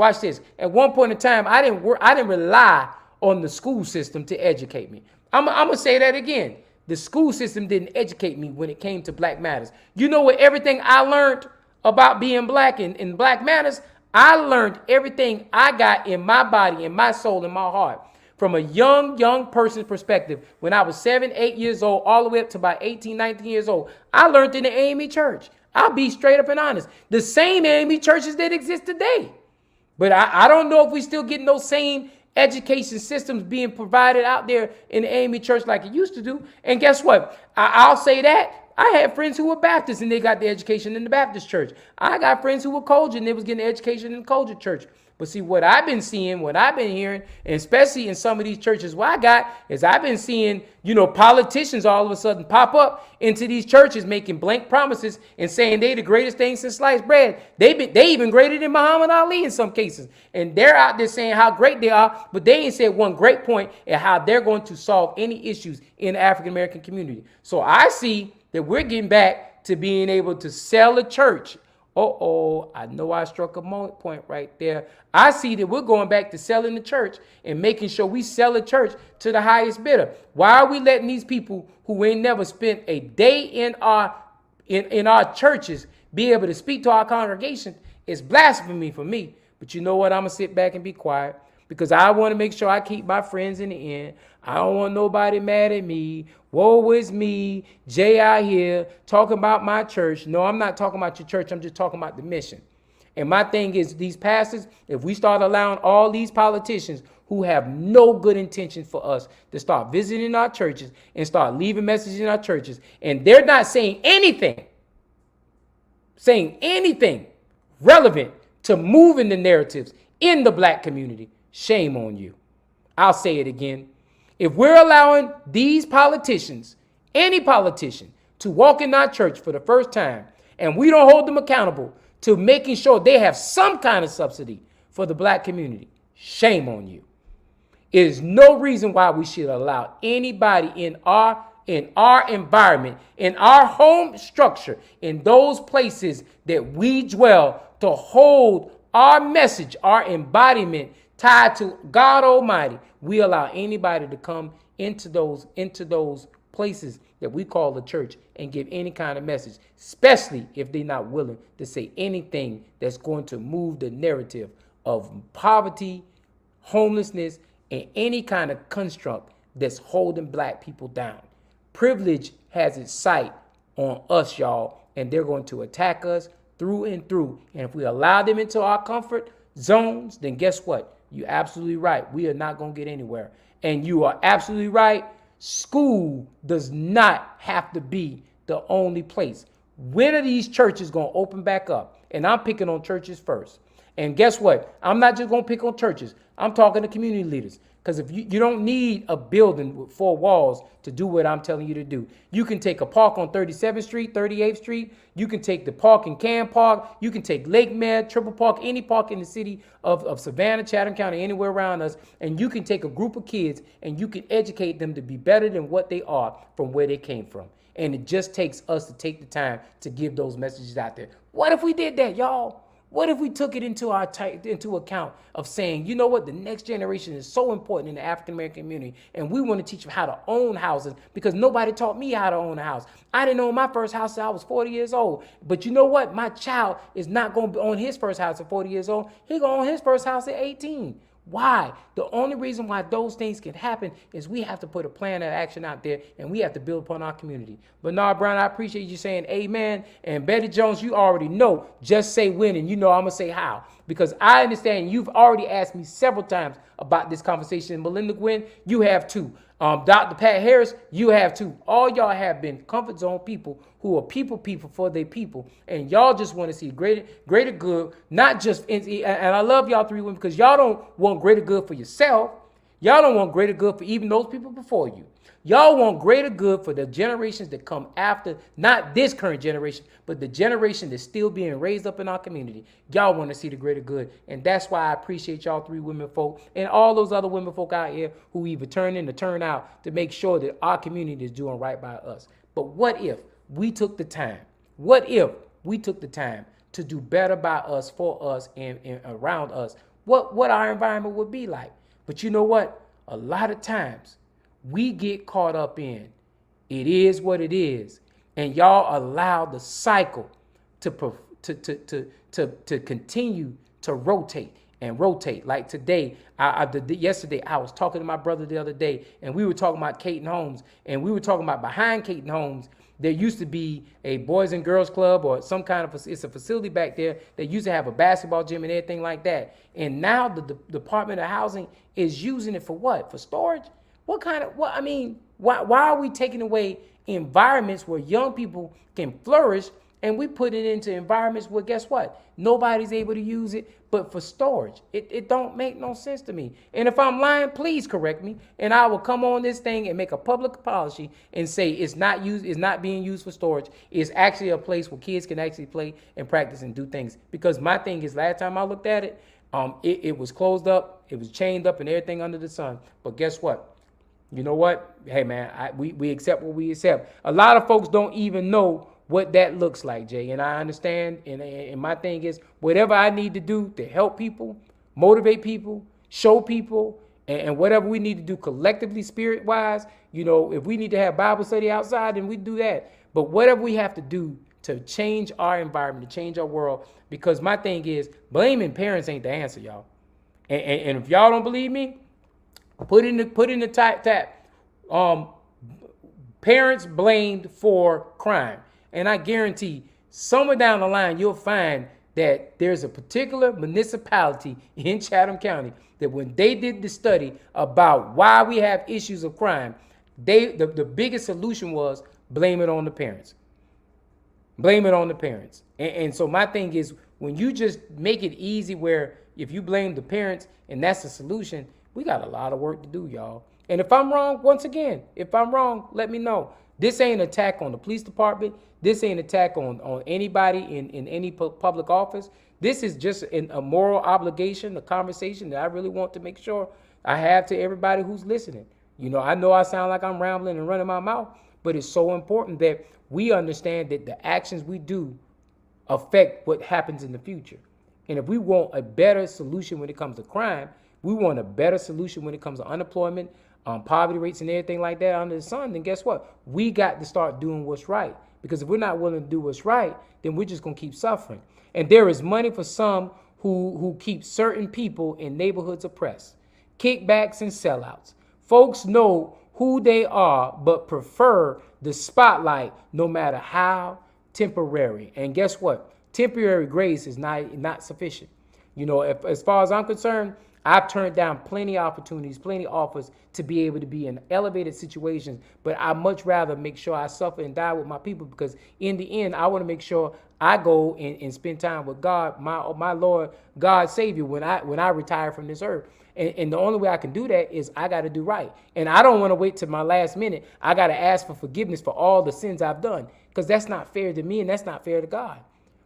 At one point in time, I didn't rely on the school system to educate me. I'm going to say that again. The school system didn't educate me when it came to Black Matters. You know what? Everything I learned about being black and in Black Matters, I learned everything I got in my body, in my soul, in my heart. From a young person's perspective, when I was 7, 8 years old, all the way up to about 18, 19 years old, I learned in the AME church. I'll be straight up and honest. The same AME churches that exist today. But I don't know if we still getting those same education systems being provided out there in the AME church like it used to do. And guess what? I'll say that. I had friends who were Baptists and they got their education in the Baptist church. I got friends who were Kojic and they was getting education in the Kojic church. But see, what I've been seeing, what I've been hearing, and especially in some of these churches where I got, is I've been seeing, politicians all of a sudden pop up into these churches making blank promises and saying they the greatest thing since sliced bread. They even greater than Muhammad Ali in some cases. And they're out there saying how great they are, but they ain't said one great point at how they're going to solve any issues in the African-American community. So I see that we're getting back to being able to sell a church. I know I struck a point right there. I see that we're going back to selling the church and making sure we sell the church to the highest bidder. Why are we letting these people who ain't never spent a day in our churches be able to speak to our congregation? It's blasphemy for me. But you know what? I'm going to sit back and be quiet because I want to make sure I keep my friends in the end. I don't want nobody mad at me. Woe is me. Jay out here talking about my church. No, I'm not talking about your church. I'm just talking about the mission. And my thing is these pastors, if we start allowing all these politicians who have no good intention for us to start visiting our churches and start leaving messages in our churches, and they're not saying anything relevant to moving the narratives in the black community, shame on you. I'll say it again. If we're allowing these politicians, any politician, to walk in our church for the first time, and we don't hold them accountable to making sure they have some kind of subsidy for the black community, shame on you. It is no reason why we should allow anybody in our environment, in our home structure, in those places that we dwell, to hold our message, our embodiment tied to God Almighty. We allow anybody to come into those places that we call the church and give any kind of message, especially if they're not willing to say anything that's going to move the narrative of poverty, homelessness, and any kind of construct that's holding black people down. Privilege has its sight on us, y'all, and they're going to attack us through and through. And if we allow them into our comfort zones, then guess what? You're absolutely right. We are not going to get anywhere. And you are absolutely right. School does not have to be the only place. When are these churches going to open back up? And I'm picking on churches first. And guess what? I'm not just going to pick on churches. I'm talking to community leaders. Because if you don't need a building with 4 walls to do what I'm telling you to do. You can take a park on 37th Street, 38th Street. You can take the park in Can Park. You can take Lake Med, Triple Park, any park in the city of Savannah, Chatham County, anywhere around us. And you can take a group of kids and you can educate them to be better than what they are from where they came from. And it just takes us to take the time to give those messages out there. What if we did that, y'all? What if we took it into account of saying, you know what, the next generation is so important in the African American community, and we want to teach them how to own houses because nobody taught me how to own a house. I didn't own my first house until I was 40 years old. But you know what? My child is not going to own his first house at 40 years old. He's going to own his first house at 18. Why? The only reason why those things can happen is we have to put a plan of action out there and we have to build upon our community. Bernard Brown, I appreciate you saying amen. And Betty Jones, you already know, just say when, and you know I'm going to say how. Because I understand you've already asked me several times about this conversation. Melinda Gwynn, you have too. Dr. Pat Harris, you have too. All y'all have been comfort zone people who are people for their people. And y'all just want to see greater good, not just, and I love y'all 3 women because y'all don't want greater good for yourself. Y'all don't want greater good for even those people before you. Y'all want greater good for the generations that come after, not this current generation, but the generation that's still being raised up in our community. Y'all want to see the greater good. And that's why I appreciate y'all 3 women folk and all those other women folk out here who either turn in or turn out to make sure that our community is doing right by us. But what if we took the time? What if we took the time to do better by us, for us, and around us? What our environment would be like. But you know what? A lot of times, we get caught up in it is what it is, and y'all allow the cycle to continue to rotate and rotate. Like today, yesterday, I was talking to my brother the other day, and we were talking about Caton Homes, and we were talking about behind Caton Homes. There used to be a Boys and Girls Club or some kind of, it's a facility back there that used to have a basketball gym and everything like that. And now the Department of Housing is using it for what? For storage? Why are we taking away environments where young people can flourish and we put it into environments where, guess what? Nobody's able to use it but for storage. It don't make no sense to me. And if I'm lying, please correct me. And I will come on this thing and make a public apology and say it's not being used for storage. It's actually a place where kids can actually play and practice and do things. Because my thing is, last time I looked at it, it was closed up, it was chained up and everything under the sun. But guess what? You know what? Hey, man, we accept what we accept. A lot of folks don't even know what that looks like, Jay. And I understand. And my thing is, whatever I need to do to help people, motivate people, show people, and whatever we need to do collectively, spirit-wise, you know, if we need to have Bible study outside, then we do that. But whatever we have to do to change our environment, to change our world, because my thing is, blaming parents ain't the answer, y'all. And if y'all don't believe me, Put in the tap. Parents blamed for crime. And I guarantee somewhere down the line, you'll find that there's a particular municipality in Chatham County that when they did the study about why we have issues of crime, the biggest solution was blame it on the parents. Blame it on the parents. And so my thing is, when you just make it easy where if you blame the parents and that's the solution, we got a lot of work to do, y'all. And if I'm wrong, once again, if I'm wrong, let me know. This ain't an attack on the police department. This ain't an attack on anybody in any public office. This is just a moral obligation, a conversation that I really want to make sure I have to everybody who's listening. You know I sound like I'm rambling and running my mouth, but it's so important that we understand that the actions we do affect what happens in the future. And if we want a better solution when it comes to crime, we want a better solution when it comes to unemployment, poverty rates and everything like that under the sun, then guess what? We got to start doing what's right. Because if we're not willing to do what's right, then we're just going to keep suffering. And there is money for some who keep certain people in neighborhoods oppressed. Kickbacks and sellouts. Folks know who they are, but prefer the spotlight no matter how temporary. And guess what? Temporary grace is not sufficient. You know, as far as I'm concerned, I've turned down plenty of opportunities, plenty of offers to be able to be in elevated situations, but I much rather make sure I suffer and die with my people, because in the end, I want to make sure I go and spend time with God, my Lord, God Savior, when I retire from this earth. And the only way I can do that is I got to do right. And I don't want to wait till my last minute. I got to ask for forgiveness for all the sins I've done, because that's not fair to me and that's not fair to God.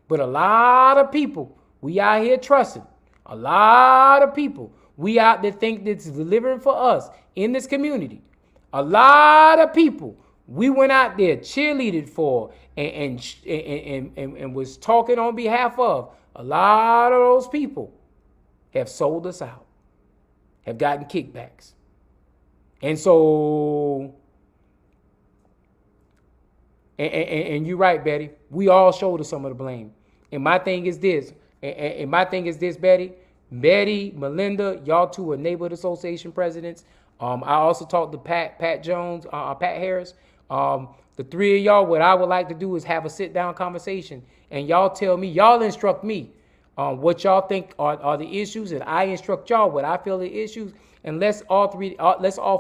But a lot of people, we out here trusting. A lot of people, we out there think that's delivering for us in this community. A lot of people, we went out there, cheerleaded for, and was talking on behalf of. A lot of those people have sold us out, have gotten kickbacks. And so, and you're right, Betty, we all shoulder some of the blame. And my thing is this, Betty, Melinda, y'all two are neighborhood association presidents. I also talked to Pat Jones, Pat Harris. The three of y'all, what I would like to do is have a sit down conversation, and y'all tell me, y'all instruct me what y'all think are the issues, and I instruct y'all what I feel the issues, and let's all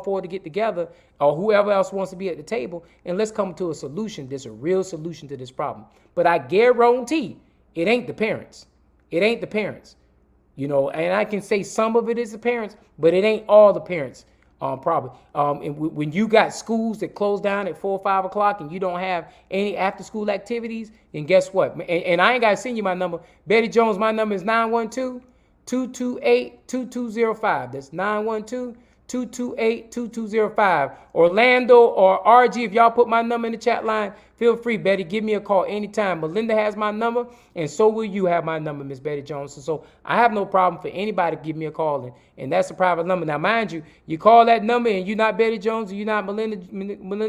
four to get together, or whoever else wants to be at the table, and let's come to a solution. There's a real solution to this problem. But I guarantee it ain't the parents. It ain't the parents. You know, and I can say some of it is the parents, but it ain't all the parents. Probably. And when you got schools that close down at 4 or 5 o'clock and you don't have any after school activities, then guess what? And I ain't got to send you my number. Betty Jones, my number is 912-228-2205. That's 912-228-2205. Orlando or RG, if y'all put my number in the chat line, feel free, Betty, give me a call anytime. Melinda has my number, and so will you have my number, Miss Betty Jones. So I have no problem for anybody to give me a call, and that's a private number. Now, mind you, you call that number and you're not Betty Jones, and you're not Melinda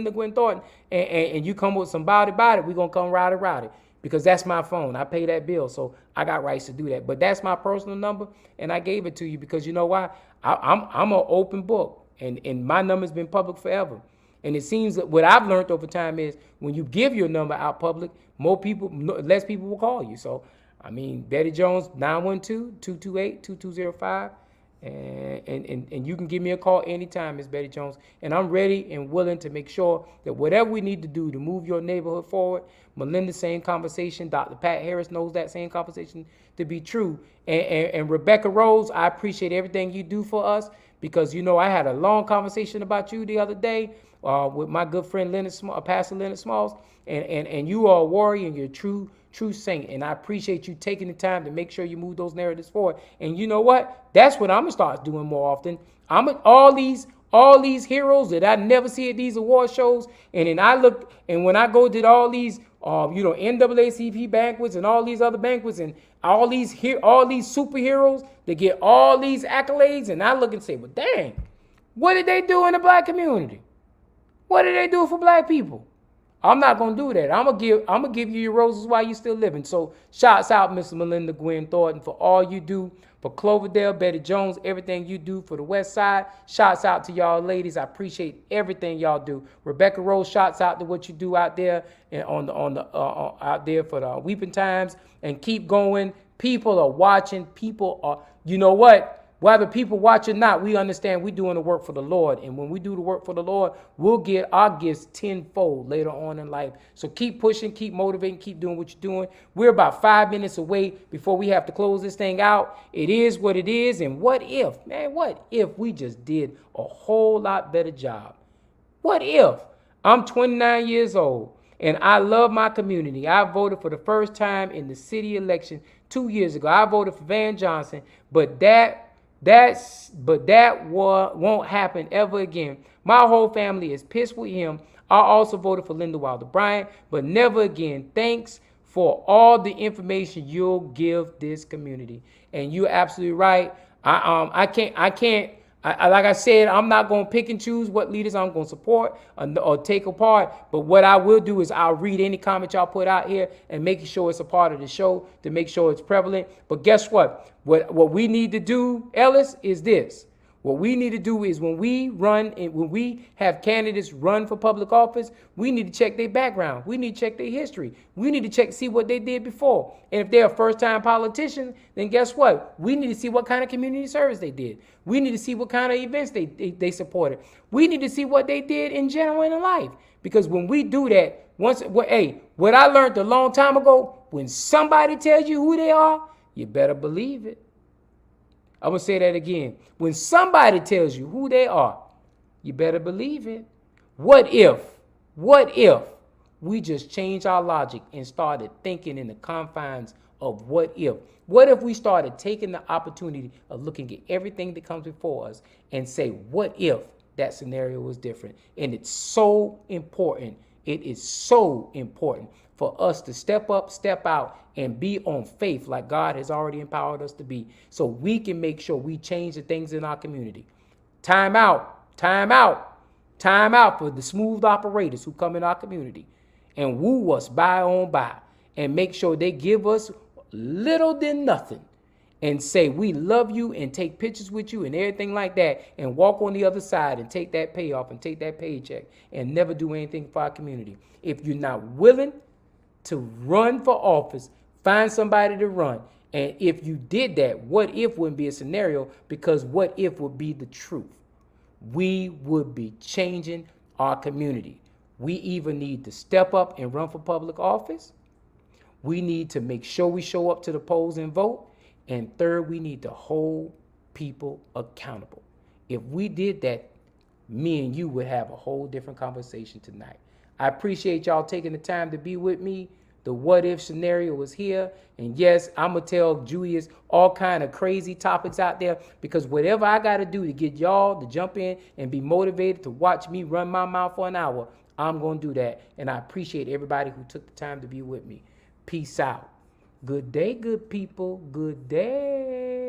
Gwen Thornton, and you come with some about it, we're going to come rowdy. Because that's my phone. I pay that bill, so I got rights to do that. But that's my personal number, and I gave it to you because you know why? I'm an open book, and my number's been public forever. And it seems that what I've learned over time is when you give your number out public, less people will call you. So, I mean, Betty Jones, 912-228-2205. And you can give me a call anytime, Miss Betty Jones. And I'm ready and willing to make sure that whatever we need to do to move your neighborhood forward, Melinda, same conversation. Dr. Pat Harris knows that same conversation to be true. And Rebecca Rose, I appreciate everything you do for us, because, you know, I had a long conversation about you the other day with my good friend Pastor Leonard Smalls. And you are a warrior and you're a true saint. And I appreciate you taking the time to make sure you move those narratives forward. And you know what? That's what I'm going to start doing more often. All these heroes that I never see at these award shows. And then I look, and when I go to all these, NAACP banquets and all these other banquets and all these superheroes that get all these accolades, and I look and say, well, dang, what did they do in the black community? What did they do for black people? I'm not gonna do that. I'm gonna give you your roses while you're still living. So shouts out, Miss Melinda Gwen Thornton, for all you do for Cloverdale, Betty Jones, everything you do for the West Side. Shouts out to y'all ladies. I appreciate everything y'all do. Rebecca Rose, shouts out to what you do out there and out there for the Weeping Times, and keep going. People are watching. People are, you know what? Whether people watch or not, we understand we're doing the work for the Lord. And when we do the work for the Lord, we'll get our gifts tenfold later on in life. So keep pushing, keep motivating, keep doing what you're doing. We're about 5 minutes away before we have to close this thing out. It is what it is. And what if we just did a whole lot better job? What if? I'm 29 years old and I love my community. I voted for the first time in the city election 2 years ago. I voted for Van Johnson, but that won't happen ever again. My whole family is pissed with him. I also voted for Linda Wilder Bryant, but never again. Thanks for all the information you'll give this community. And you're absolutely right. Like I said, I'm not going to pick and choose what leaders I'm going to support or take apart. But what I will do is I'll read any comment y'all put out here and making sure it's a part of the show to make sure it's prevalent. But guess what? What we need to do, Ellis, is this. What we need to do is when we run and when we have candidates run for public office, we need to check their background. We need to check their history. We need to check see what they did before. And if they're a first-time politician, then guess what? We need to see what kind of community service they did. We need to see what kind of events they supported. We need to see what they did in general in life. Because when we do that, what I learned a long time ago, when somebody tells you who they are, you better believe it. I'm going to say that again. When somebody tells you who they are, you better believe it. What if we just changed our logic and started thinking in the confines of what if? What if we started taking the opportunity of looking at everything that comes before us and say, what if that scenario was different? And it's so important. It is so important for us to step up, step out, and be on faith like God has already empowered us to be, so we can make sure we change the things in our community. Time out, time out, time out for the smooth operators who come in our community and woo us by on by and make sure they give us little than nothing and say we love you and take pictures with you and everything like that and walk on the other side and take that payoff and take that paycheck and never do anything for our community. If you're not willing to run for office, find somebody to run. And if you did that, what if wouldn't be a scenario, because what if would be the truth. We would be changing our community. We either need to step up and run for public office. We need to make sure we show up to the polls and vote. And third, we need to hold people accountable. If we did that, me and you would have a whole different conversation tonight. I appreciate y'all taking the time to be with me. The what if scenario was here. And yes, I'm going to tell Julius all kind of crazy topics out there, because whatever I got to do to get y'all to jump in and be motivated to watch me run my mouth for an hour, I'm going to do that. And I appreciate everybody who took the time to be with me. Peace out. Good day, good people. Good day.